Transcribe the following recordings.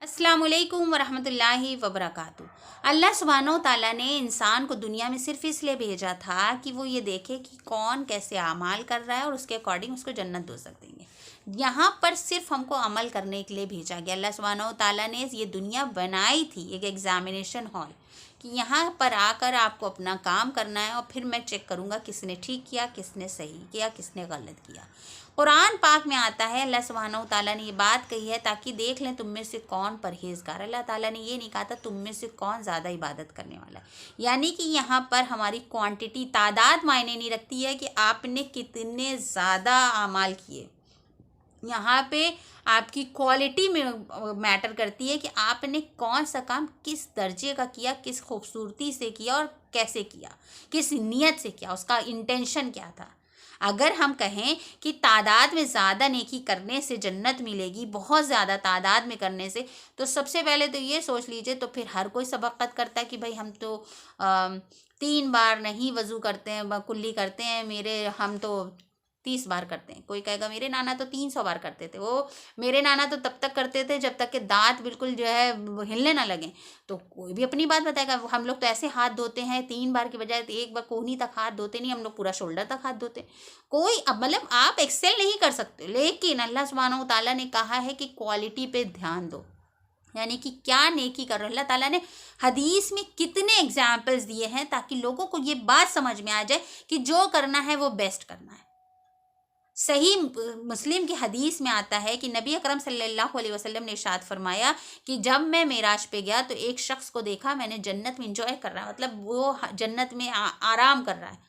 अस्सलाम वालेकुम वरहमतुल्लाहि वबरकातुहू। अल्लाह सुब्हानहू तआला ने इंसान को दुनिया में सिर्फ इसलिए भेजा था कि वो ये देखे कि कौन कैसे अमाल कर रहा है और उसके अकॉर्डिंग उसको जन्नत दोज़ख देंगे। यहाँ पर सिर्फ हमको अमल करने के लिए भेजा गया। अल्लाह सुब्हानहू तआला ने ये दुनिया बनाई थी एक एग्ज़ामिनेशन हॉल कि यहाँ पर आकर आपको अपना काम करना है और फिर मैं चेक करूँगा किसने ठीक किया, किसने सही किया, किसने गलत किया। कुरान पाक में आता है अल्लाह सुब्हानहू तआला ने ये बात कही है ताकि देख लें तुम में से कौन परहेज़गार। अल्लाह ताला ने ये नहीं कहा था तुम में से कौन ज़्यादा इबादत करने वाला है। यानी कि यहाँ पर हमारी क्वांटिटी तादाद मायने नहीं रखती है कि आपने कितने ज़्यादा अमाल किए। यहाँ पे आपकी क्वालिटी में मैटर करती है कि आपने कौन सा काम किस दर्जे का किया, किस खूबसूरती से किया और कैसे किया, किस नीयत से किया, उसका इंटेंशन क्या था। अगर हम कहें कि तादाद में ज़्यादा नेकी करने से जन्नत मिलेगी, बहुत ज़्यादा तादाद में करने से, तो सबसे पहले तो ये सोच लीजिए, तो फिर हर कोई सबक़त करता है कि भाई हम तो 3 बार नहीं वज़ू करते हैं, कुल्ली करते हैं, हम तो 30 बार करते हैं। कोई कहेगा मेरे नाना तो 300 बार करते थे। वो मेरे नाना तो तब तक करते थे जब तक कि दांत बिल्कुल जो है हिलने ना लगें। तो कोई भी अपनी बात बताएगा। हम लोग तो ऐसे हाथ धोते हैं 3 बार के बजाय 1 बार, कोहनी तक हाथ धोते नहीं, हम लोग पूरा शोल्डर तक हाथ धोते। कोई अब मतलब आप एक्सेल नहीं कर सकते, लेकिन अल्लाह सुब्हानहू तआला ने कहा है कि क्वालिटी पे ध्यान दो, यानी कि क्या नेकी कर रहे हो। अल्लाह ताला ने हदीस में कितने एग्जाम्पल्स दिए हैं ताकि लोगों को ये बात समझ में आ जाए कि जो करना है वो बेस्ट करना है। सही मुस्लिम की हदीस में आता है कि नबी अकरम सल्लल्लाहु अलैहि वसल्लम ने इरशाद फरमाया कि जब मैं मेराज पे गया तो एक शख्स को देखा, मैंने जन्नत में इंजॉय कर रहा है, मतलब वो जन्नत में आराम कर रहा है,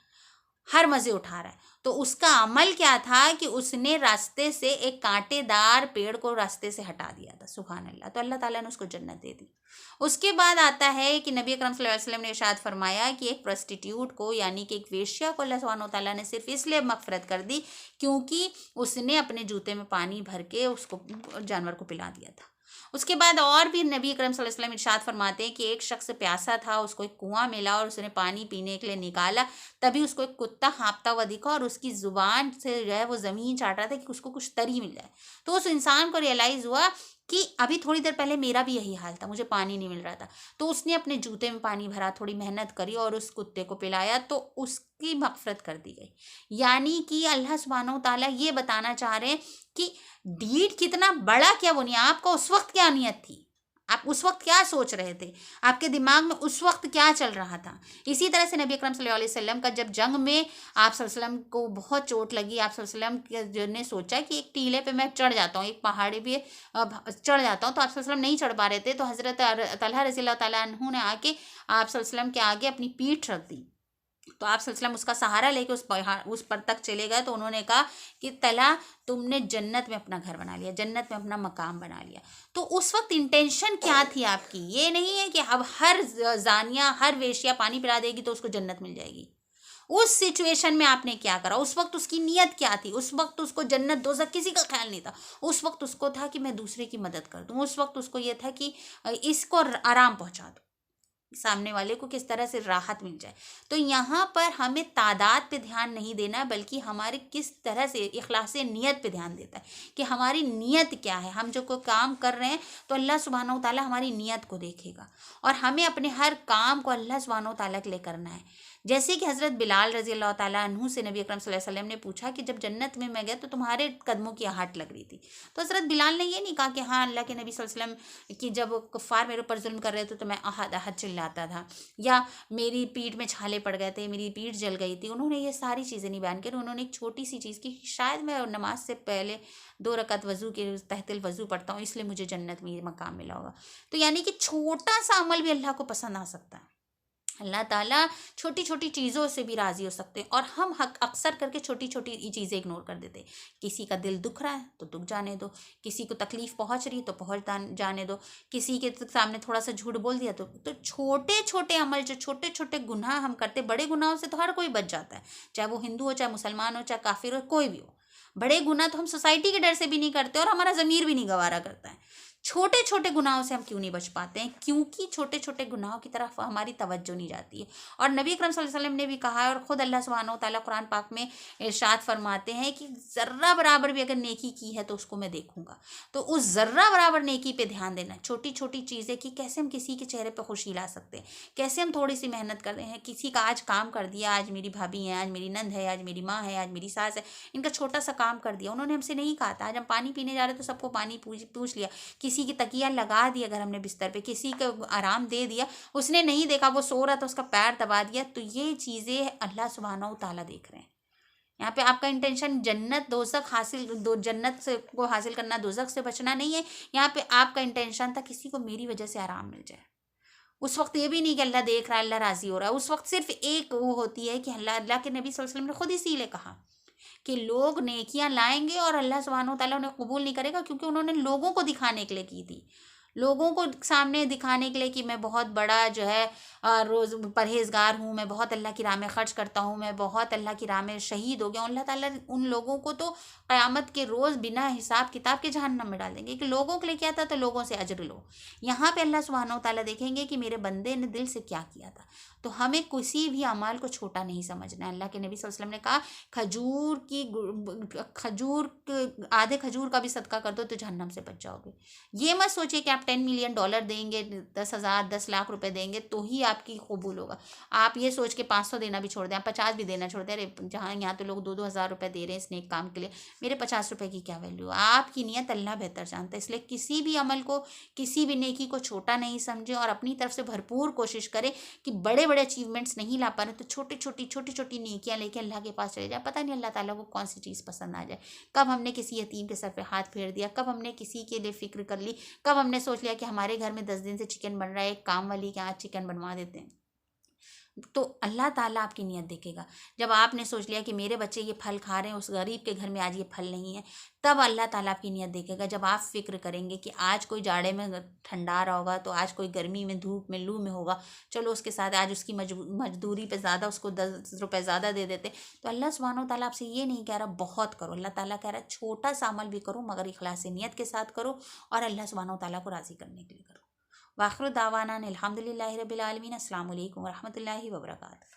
हर मज़े उठा रहा है। तो उसका अमल क्या था कि उसने रास्ते से एक कांटेदार पेड़ को रास्ते से हटा दिया था। सुभान अल्लाह। तो अल्लाह ताला ने उसको जन्नत दे दी। उसके बाद आता है कि नबी अकरम सल्लल्लाहु अलैहि वसल्लम ने इरशाद फरमाया कि एक प्रोस्टिट्यूट को, यानी कि एक वेश्या को, अल्लाह सुब्हानहू तआला ने सिर्फ इसलिए मग़फ़िरत कर दी क्योंकि उसने अपने जूते में पानी भर के उसको जानवर को पिला दिया था। उसके बाद और भी नबी अकरम सल्लल्लाहु अलैहि वसल्लम इरशाद फरमाते हैं कि एक शख्स प्यासा था, उसको एक कुआं मिला और उसने पानी पीने के लिए निकाला, तभी उसको एक कुत्ता हाँफता हुआ दिखा और उसकी ज़ुबान से जो है वो ज़मीन चाट रहा था कि उसको कुछ तरी मिल जाए। तो उस इंसान को रियलाइज़ हुआ कि अभी थोड़ी देर पहले मेरा भी यही हाल था, मुझे पानी नहीं मिल रहा था। तो उसने अपने जूते में पानी भरा, थोड़ी मेहनत करी और उस कुत्ते को पिलाया, तो उसकी मग़फ़िरत कर दी गई। यानी कि अल्लाह सुब्हानहू तआला ये बताना चाह रहे हैं कि डीड कितना बड़ा क्या वो नहीं, आपको उस वक्त क्या नीयत थी, आप उस वक्त क्या सोच रहे थे, आपके दिमाग में उस वक्त क्या चल रहा था। इसी तरह से नबी अकरम सल्लल्लाहु अलैहि वसल्लम का जब जंग में आप सल्लल्लाहु अलैहि वसल्लम को बहुत चोट लगी, आप सल्लल्लाहु अलैहि वसल्लम ने सोचा कि एक टीले पे मैं चढ़ जाता हूँ, एक पहाड़ी पे चढ़ जाता हूँ। तो आप सल्लल्लाहु अलैहि वसल्लम नहीं चढ़ पा रहे थे, तो हज़रत तलहा रज़ियल्लाहु तआला अन्हु ने आके आप सल्लल्लाहु अलैहि वसल्लम के आगे अपनी पीठ रख दी। तो आप सल्लल्लाहु अलैहि वसल्लम उसका सहारा लेके उस पर तक चले गए। तो उन्होंने कहा कि तलहा, तुमने जन्नत में अपना घर बना लिया, जन्नत में अपना मकाम बना लिया। तो उस वक्त इंटेंशन क्या थी आपकी? ये नहीं है कि अब हर जानिया, हर वेश्या पानी पिला देगी तो उसको जन्नत मिल जाएगी। उस सिचुएशन में आपने क्या करा, उस वक्त उसकी नीयत क्या थी? उस वक्त उसको जन्नत दोज़ख किसी का ख्याल नहीं था। उस वक्त उसको था कि मैं दूसरे की मदद कर दूँ। उस वक्त उसको ये था कि इसको आराम पहुँचा दूँ, सामने वाले को किस तरह से राहत मिल जाए। तो यहाँ पर हमें तादाद पे ध्यान नहीं देना, बल्कि हमारे किस तरह से इखलास नियत पे ध्यान देता है कि हमारी नियत क्या है। हम जो कोई काम कर रहे हैं तो अल्लाह सुब्हानहू तआला हमारी नियत को देखेगा और हमें अपने हर काम को अल्लाह सुब्हानहू तआला के लिए करना है। जैसे कि हज़रत बिलाल रज़ियल्लाहु तआला अन्हु से नबी अकरम सल्लल्लाहु अलैहि वसल्लम ने पूछा कि जब जन्नत में मैं गया तो तुम्हारे कदमों की आहट लग रही थी। तो हज़रत बिलाल ने ये नहीं कहा कि हाँ, अल्लाह के नबी सल्लल्लाहु अलैहि वसल्लम कि जब कुफ़ार मेरे ऊपर जुल्म कर रहे थे तो मैं आहत आहत चिल्लाता था, या मेरी पीठ में छाले पड़ गए थे, मेरी पीठ जल गई थी। उन्होंने ये सारी चीज़ें नहीं बयान की। उन्होंने एक छोटी सी चीज़ की, शायद मैं नमाज से पहले 2 रकात वज़ू के तहतिल वज़ू पढ़ता हूँ, इसलिए मुझे जन्नत में ये मकाम मिला होगा। तो यानी कि छोटा सा अमल भी अल्लाह को पसंद आ सकता है। अल्लाह ताला छोटी छोटी चीज़ों से भी राज़ी हो सकते हैं और हम अक्सर करके छोटी छोटी चीज़ें इग्नोर कर देते हैं। किसी का दिल दुख रहा है तो दुख जाने दो, किसी को तकलीफ़ पहुंच रही है तो पहुंच जाने दो, किसी के सामने थोड़ा सा झूठ बोल दिया तो छोटे छोटे अमल, जो छोटे छोटे गुनाह हम करते, बड़े गुनाहों से तो हर कोई बच जाता है, चाहे वो हिंदू हो, चाहे मुसलमान हो, चाहे काफिर हो, कोई भी हो। बड़े गुनाह तो हम सोसाइटी के डर से भी नहीं करते और हमारा ज़मीर भी नहीं गवारा करता है। छोटे छोटे गुनाहों से हम क्यों नहीं बच पाते हैं? क्योंकि छोटे छोटे गुनाहों की तरफ हमारी तवज्जो नहीं जाती है। और नबी अकरम सल्लल्लाहु अलैहि वसल्लम ने भी कहा है, और ख़ुद अल्लाह सुब्हानहू व तआला कुरान पाक में इरशाद फरमाते हैं कि ज़र्रा बराबर भी अगर नेकी की है तो उसको मैं देखूंगा। तो उस ज़र्रा बराबर नेकी पे ध्यान देना, छोटी छोटी चीज़ें कि कैसे हम किसी के चेहरे पे खुशी ला सकते हैं, कैसे हम थोड़ी सी मेहनत कर रहे हैं, किसी का आज काम कर दिया, आज मेरी भाभी है, आज मेरी नंद है, आज मेरी माँ है, आज मेरी सास है, इनका छोटा सा काम कर दिया, उन्होंने हमसे नहीं कहा था, आज हम पानी पीने जा रहे तो सबको पानी पूछ पूछ लिया, किसी की तकिया लगा दी अगर हमने बिस्तर पे, किसी को आराम दे दिया, उसने नहीं देखा वो सो रहा था उसका पैर दबा दिया, तो ये चीज़ें अल्लाह सुब्हानहू तआला देख रहे हैं। यहाँ पे आपका इंटेंशन जन्नत दोज़ख हासिल दो जन्नत से को हासिल करना, दोज़ख से बचना नहीं है। यहाँ पे आपका इंटेंशन था किसी को मेरी वजह से आराम मिल जाए। उस वक्त ये भी नहीं कि अल्लाह देख रहा है, अल्लाह राज़ी हो रहा है, उस वक्त सिर्फ एक वो होती है कि अल्लाह के नबी सल्लल्लाहु अलैहि वसल्लम ने खुद इसीलिए कहा कि लोग नेकियां लाएंगे और अल्लाह सुब्हानहू तआला उन्हें कबूल नहीं करेगा, क्योंकि उन्होंने लोगों को दिखाने के लिए की थी, लोगों को सामने दिखाने के लिए कि मैं बहुत बड़ा जो है रोज़ परहेजगार हूँ, मैं बहुत अल्लाह की राह में ख़र्च करता हूँ, मैं बहुत अल्लाह की राह में शहीद हो गया हूँ। अल्लाह ताला उन लोगों को तो क़यामत के रोज़ बिना हिसाब किताब के जहन्नम में डाल देंगे कि लोगों के लिए क्या था तो लोगों से अजर लो। यहाँ पे अल्लाह सुब्हानहू तआला देखेंगे कि मेरे बंदे ने दिल से क्या किया था। तो हमें किसी भी अमाल को छोटा नहीं समझना है। अल्लाह के नबी सल्लल्लाहु अलैहि वसल्लम ने कहा आधे खजूर का भी सदका कर दो तो जहन्नम से बच जाओगे। ये मत सोचिए कि आप $10 मिलियन देंगे, 10,000 10 लाख रुपए देंगे तो ही आपकी कबूल होगा। आप ये सोच के 500 देना भी छोड़ दें, आप 50 भी देना छोड़ दें, अरे जहाँ यहाँ तो लोग 2-2 हज़ार रुपये दे रहे हैं इस नेक काम के लिए, मेरे 50 रुपये की क्या वैल्यू। आपकी नीयत अल्लाह बेहतर जानता है, इसलिए किसी भी अमल को, किसी भी नेकी को छोटा नहीं समझें और अपनी तरफ से भरपूर कोशिश करें कि बड़े बड़े अचीवमेंट्स नहीं ला पा रहे तो छोटी छोटी नेकियां लेके अल्लाह के पास चले जाए। पता नहीं अल्लाह ताला को कौन सी चीज़ पसंद आ जाए। कब हमने किसी यतीम के सर पे हाथ फेर दिया, कब हमने किसी के लिए फ़िक्र कर ली, कब हमने सोच लिया कि हमारे घर में 10 दिन से चिकन बन रहा है, एक काम वाली के यहाँ चिकन बनवा देते हैं। तो अल्लाह ताला आपकी नीयत देखेगा। जब आपने सोच लिया कि मेरे बच्चे ये फल खा रहे हैं, उस गरीब के घर में आज ये फल नहीं है, तब अल्लाह ताला आपकी नीयत देखेगा। जब आप फ़िक्र करेंगे कि आज कोई जाड़े में ठंडा रहा होगा, तो आज कोई गर्मी में धूप में लू में होगा, चलो उसके साथ आज उसकी मजदूरी पे ज़्यादा उसको 10 रुपये ज़्यादा दे देते। तो अल्लाह सुब्हानहू तआला आपसे ये नहीं कह रहा बहुत करो, अल्लाह ताला कह रहा है छोटा सा अमल भी करो मगर इखलास नीयत के साथ करो और अल्लाह सुब्हानहू तआला को राज़ी करने के लिए करो। वाखिर दावाना अल्हम्दुलिल्लाहि रब्बिल आलमीन। अस्सलामु अलैकुम व रहमतुल्लाहि व बरकातहू।